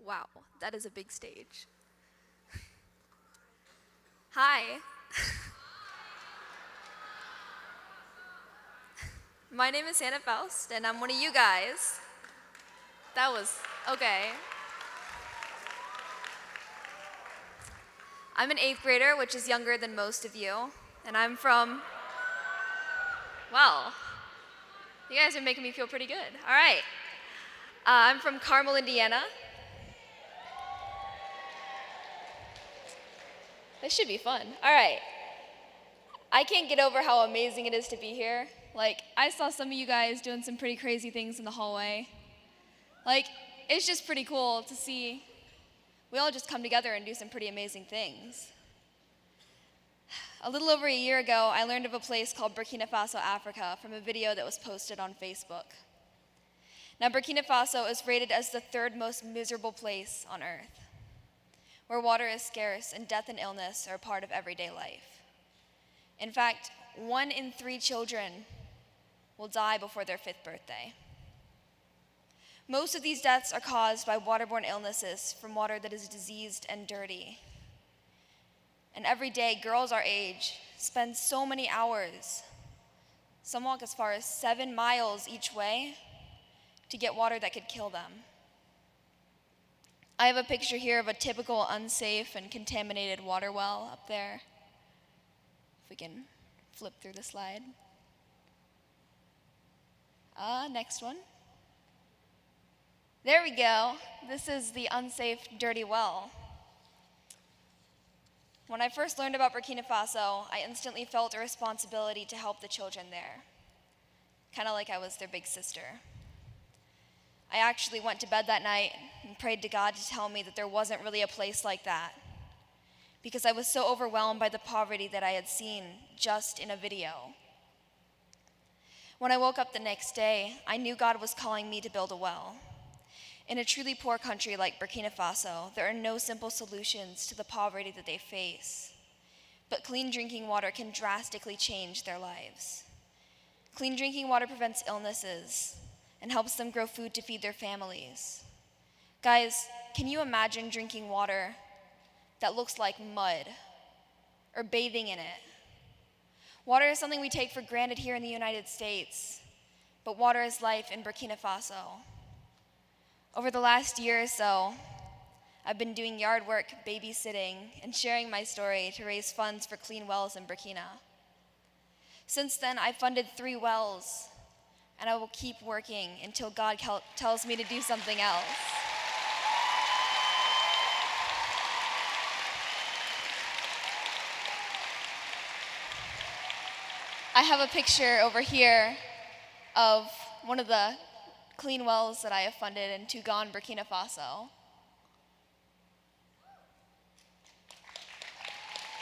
Wow, that is a big stage. Hi, my name is Hannah Faust, and I'm one of you guys. That was okay. I'm an eighth grader, which is younger than most of you, and I'm from, well, you guys are making me feel pretty good. All right. I'm from Carmel, Indiana. This should be fun. All right. I can't get over how amazing it is to be here. Like, I saw some of you guys doing some pretty crazy things in the hallway. Like, it's just pretty cool to see we all just come together and do some pretty amazing things. A little over a year ago, I learned of a place called Burkina Faso, Africa, from a video that was posted on Facebook. Now, Burkina Faso is rated as the third most miserable place on earth, where water is scarce and death and illness are a part of everyday life. In fact, 1 in 3 children will die before their 5th birthday. Most of these deaths are caused by waterborne illnesses from water that is diseased and dirty. And every day, girls our age spend so many hours. Some walk as far as 7 miles each way to get water that could kill them. I have a picture here of a typical unsafe and contaminated water well up there. If we can flip through the slide. Next one. There we go. This is the unsafe, dirty well. When I first learned about Burkina Faso, I instantly felt a responsibility to help the children there, kind of like I was their big sister. I actually went to bed that night and prayed to God to tell me that there wasn't really a place like that, because I was so overwhelmed by the poverty that I had seen just in a video. When I woke up the next day, I knew God was calling me to build a well. In a truly poor country like Burkina Faso, there are no simple solutions to the poverty that they face. But clean drinking water can drastically change their lives. Clean drinking water prevents illnesses and helps them grow food to feed their families. Guys, can you imagine drinking water that looks like mud or bathing in it? Water is something we take for granted here in the United States, but water is life in Burkina Faso. Over the last year or so, I've been doing yard work, babysitting, and sharing my story to raise funds for clean wells in Burkina. Since then, I've funded 3 wells, and I will keep working until God tells me to do something else. I have a picture over here of one of the clean wells that I have funded in Tougan, Burkina Faso.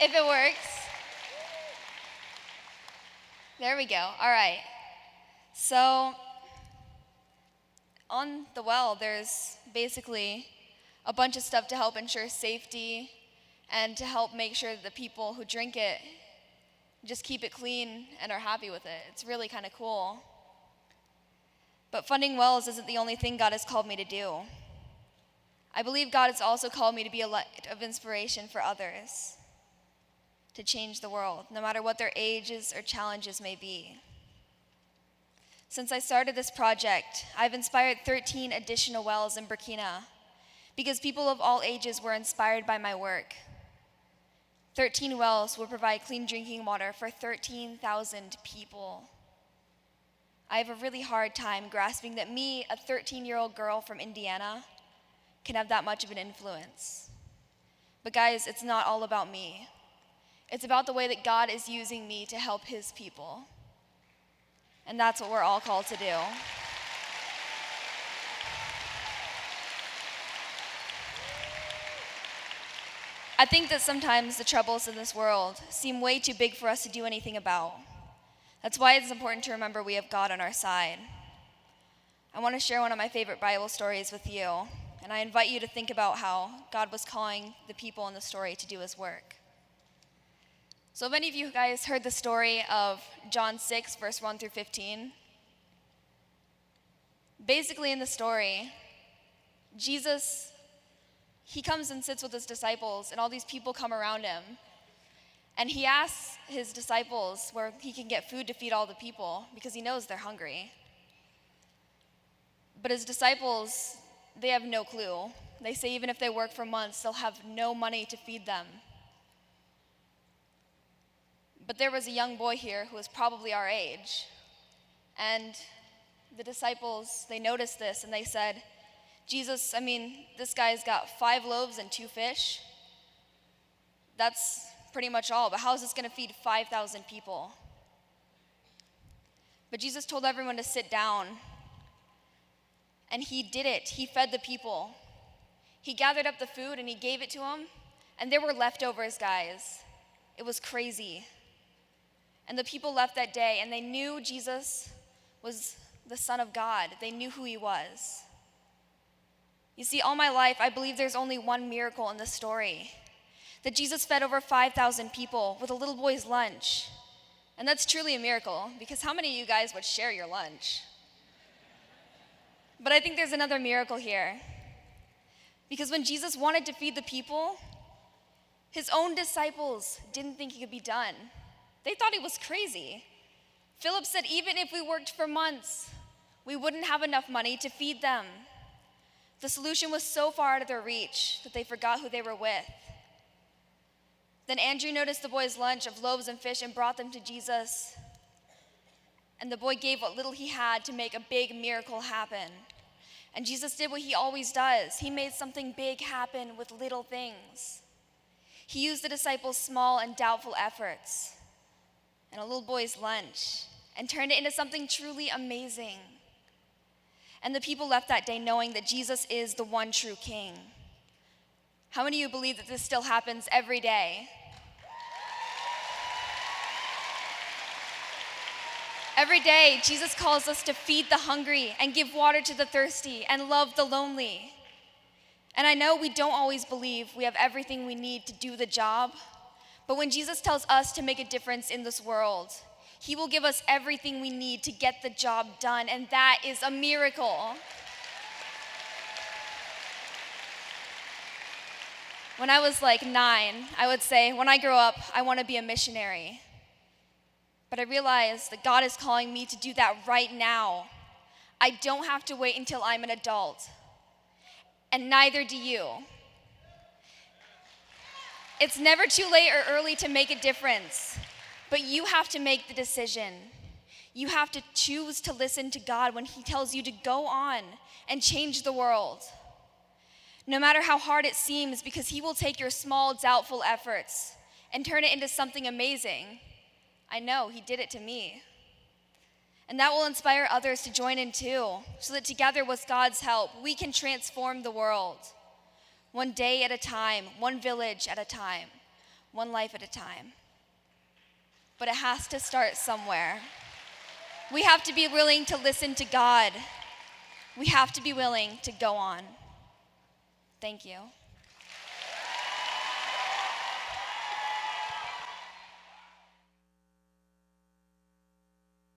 If it works. There we go. All right. So on the well, there's basically a bunch of stuff to help ensure safety and to help make sure that the people who drink it just keep it clean and are happy with it. It's really kind of cool. But funding wells isn't the only thing God has called me to do. I believe God has also called me to be a light of inspiration for others, to change the world, no matter what their ages or challenges may be. Since I started this project, I've inspired 13 additional wells in Burkina because people of all ages were inspired by my work. 13 wells will provide clean drinking water for 13,000 people. I have a really hard time grasping that me, a 13-year-old girl from Indiana, can have that much of an influence. But guys, it's not all about me. It's about the way that God is using me to help his people. And that's what we're all called to do. I think that sometimes the troubles in this world seem way too big for us to do anything about. That's why it's important to remember we have God on our side. I want to share one of my favorite Bible stories with you, and I invite you to think about how God was calling the people in the story to do his work. So have any of you guys heard the story of John 6, verse 1 through 15? Basically in the story, Jesus he comes and sits with his disciples, and all these people come around him. And he asks his disciples where he can get food to feed all the people because he knows they're hungry. But his disciples, they have no clue. They say even if they work for months, they'll have no money to feed them. But there was a young boy here who was probably our age. And the disciples, they noticed this and they said, Jesus, this guy's got 5 loaves and 2 fish. That's pretty much all, but how is this going to feed 5,000 people? But Jesus told everyone to sit down, and he did it. He fed the people. He gathered up the food and he gave it to them, and there were leftovers, guys. It was crazy. And the people left that day, and they knew Jesus was the Son of God. They knew who he was. You see, all my life, I believe there's only one miracle in this story. That Jesus fed over 5,000 people with a little boy's lunch. And that's truly a miracle, because how many of you guys would share your lunch? But I think there's another miracle here. Because when Jesus wanted to feed the people, his own disciples didn't think it could be done. They thought he was crazy. Philip said even if we worked for months, we wouldn't have enough money to feed them. The solution was so far out of their reach that they forgot who they were with. Then Andrew noticed the boy's lunch of loaves and fish and brought them to Jesus. And the boy gave what little he had to make a big miracle happen. And Jesus did what he always does. He made something big happen with little things. He used the disciples' small and doubtful efforts and a little boy's lunch and turned it into something truly amazing. And the people left that day knowing that Jesus is the one true King. How many of you believe that this still happens every day? Every day, Jesus calls us to feed the hungry and give water to the thirsty and love the lonely. And I know we don't always believe we have everything we need to do the job, but when Jesus tells us to make a difference in this world, he will give us everything we need to get the job done, and that is a miracle. When I was like 9, I would say, when I grow up, I want to be a missionary. But I realized that God is calling me to do that right now. I don't have to wait until I'm an adult. And neither do you. It's never too late or early to make a difference, but you have to make the decision. You have to choose to listen to God when he tells you to go on and change the world. No matter how hard it seems, because he will take your small, doubtful efforts and turn it into something amazing. I know, he did it to me. And that will inspire others to join in too, so that together with God's help, we can transform the world. One day at a time, one village at a time, one life at a time. But it has to start somewhere. We have to be willing to listen to God. We have to be willing to go on. Thank you.